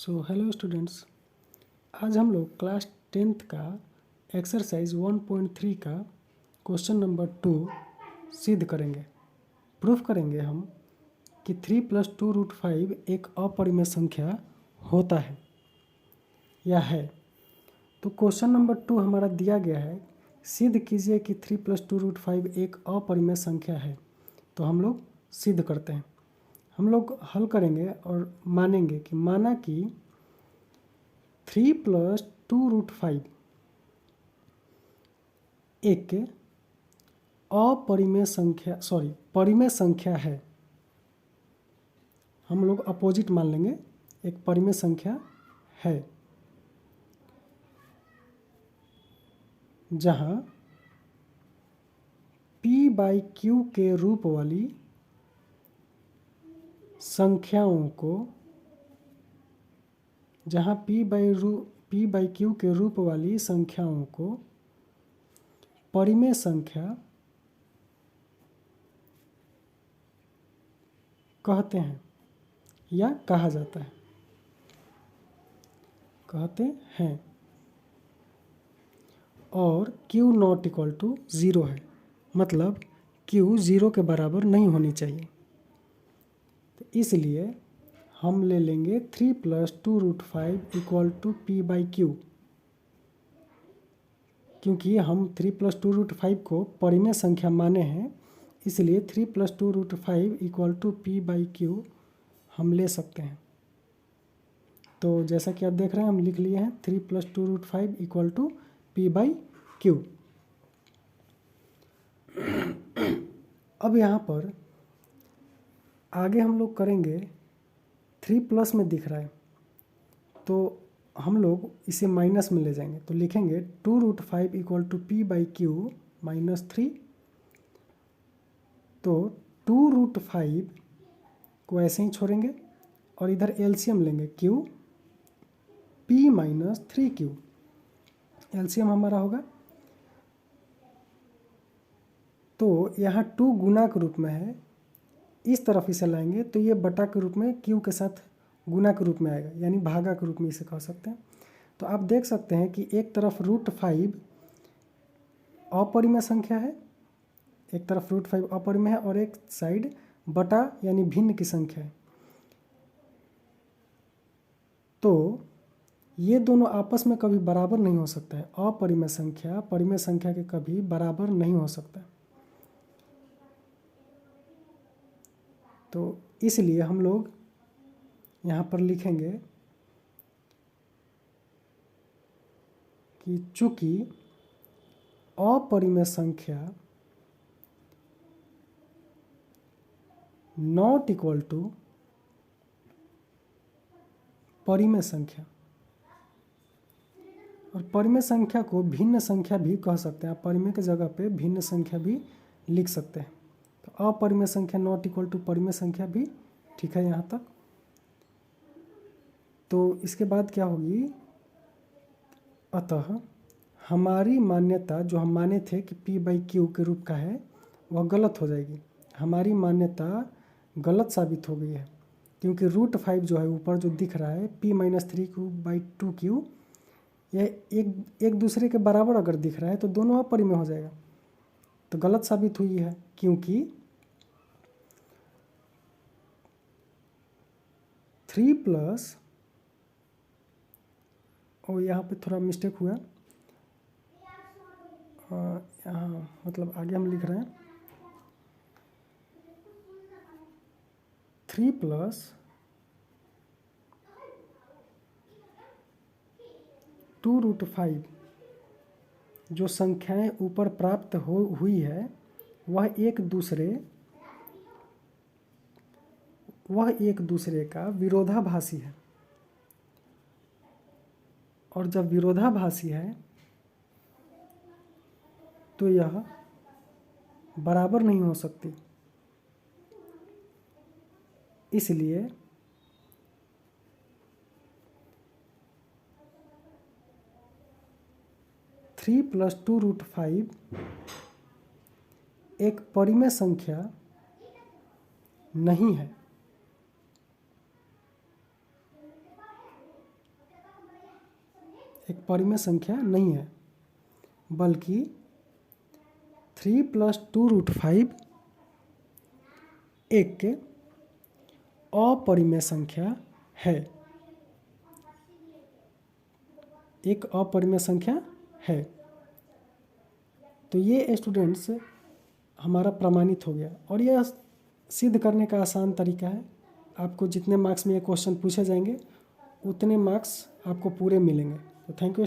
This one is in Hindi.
सो हेलो स्टूडेंट्स, आज हम लोग क्लास 10th का एक्सरसाइज 1.3 का क्वेश्चन नंबर 2 सिद्ध करेंगे। प्रूफ करेंगे हम कि 3 + 2√5 एक अपरिमेय संख्या होता है या है। तो क्वेश्चन नंबर 2 हमारा दिया गया है, सिद्ध कीजिए कि 3 + 2√5 एक अपरिमेय संख्या है। तो हम लोग सिद्ध करते हैं। हम लोग हल करेंगे और मानेंगे कि माना कि 3 + 2√5 एक परिमेय संख्या है। हम लोग अपोजिट मान लेंगे, एक परिमेय संख्या है जहाँ p/q के रूप वाली संख्याओं को p/q के रूप वाली संख्याओं को परिमेय संख्या कहते हैं या कहा जाता है, कहते हैं। और q ≠ 0 है, मतलब q 0 के बराबर नहीं होनी चाहिए। तो इसलिए हम ले लेंगे 3 + 2√5 = p/q। क्योंकि हम 3 + 2√5 को परिमेय संख्या माने हैं, इसलिए 3 + 2√5 = p/q हम ले सकते हैं। तो जैसा कि आप देख रहे हैं, हम लिख लिए हैं 3 + 2√5 = p/q। अब यहाँ पर आगे हम लोग करेंगे, 3 प्लस में दिख रहा है तो हम लोग इसे माइनस में ले जाएंगे। तो लिखेंगे 2√5 = p/q - 3। तो 2√5 को ऐसे ही छोड़ेंगे और इधर एलसीएम लेंगे, q p - 3q। एलसीएम हमारा होगा, तो यहाँ 2 गुना के रूप में है, इस तरफ इसे लाएंगे तो ये बटा के रूप में q के साथ गुना के रूप में आएगा, यानी भागा के रूप में इसे कह सकते हैं। तो आप देख सकते हैं कि एक तरफ √5 अपरिमेय संख्या है, एक तरफ √5 अपरिमेय है और एक साइड बटा यानी भिन्न की संख्या है। तो ये दोनों आपस में कभी बराबर नहीं हो सकता है। अपरिमेय संख्या परिमेय संख्या के कभी बराबर नहीं हो सकता। तो इसलिए हम लोग यहाँ पर लिखेंगे कि चूँकि अपरिमेय संख्या ≠ परिमेय संख्या, और परिमेय संख्या को भिन्न संख्या भी कह सकते हैं। आप परिमेय की जगह पे भिन्न संख्या भी लिख सकते हैं। तो अपरिमेय संख्या ≠ परिमेय संख्या भी ठीक है यहाँ तक। तो इसके बाद क्या होगी, अतः हमारी मान्यता जो हम माने थे कि p/q के रूप का है, वह गलत हो जाएगी। हमारी मान्यता गलत साबित हो गई है, क्योंकि √5 जो है ऊपर जो दिख रहा है p - 3q/2q, यह एक दूसरे के बराबर अगर दिख रहा है तो दोनों अपरिमेय हो जाएगा। तो गलत साबित हुई है, क्योंकि 3 प्लस, और यहाँ पे थोड़ा मिस्टेक हुआ, यहाँ मतलब आगे हम लिख रहे हैं 3 + 2√5 जो संख्याएं ऊपर प्राप्त हुई है वह एक दूसरे का विरोधाभासी है। और जब विरोधाभासी है तो यह बराबर नहीं हो सकती। इसलिए थ्री + 2√5 एक परिमेय संख्या नहीं है। एक परिमेय संख्या नहीं है, बल्कि 3 + 2√5 एक अपरिमेय संख्या है। एक अपरिमेय संख्या है। तो ये स्टूडेंट्स हमारा प्रमाणित हो गया, और यह सिद्ध करने का आसान तरीका है। आपको जितने मार्क्स में ये क्वेश्चन पूछे जाएंगे उतने मार्क्स आपको पूरे मिलेंगे। तो थैंक यू।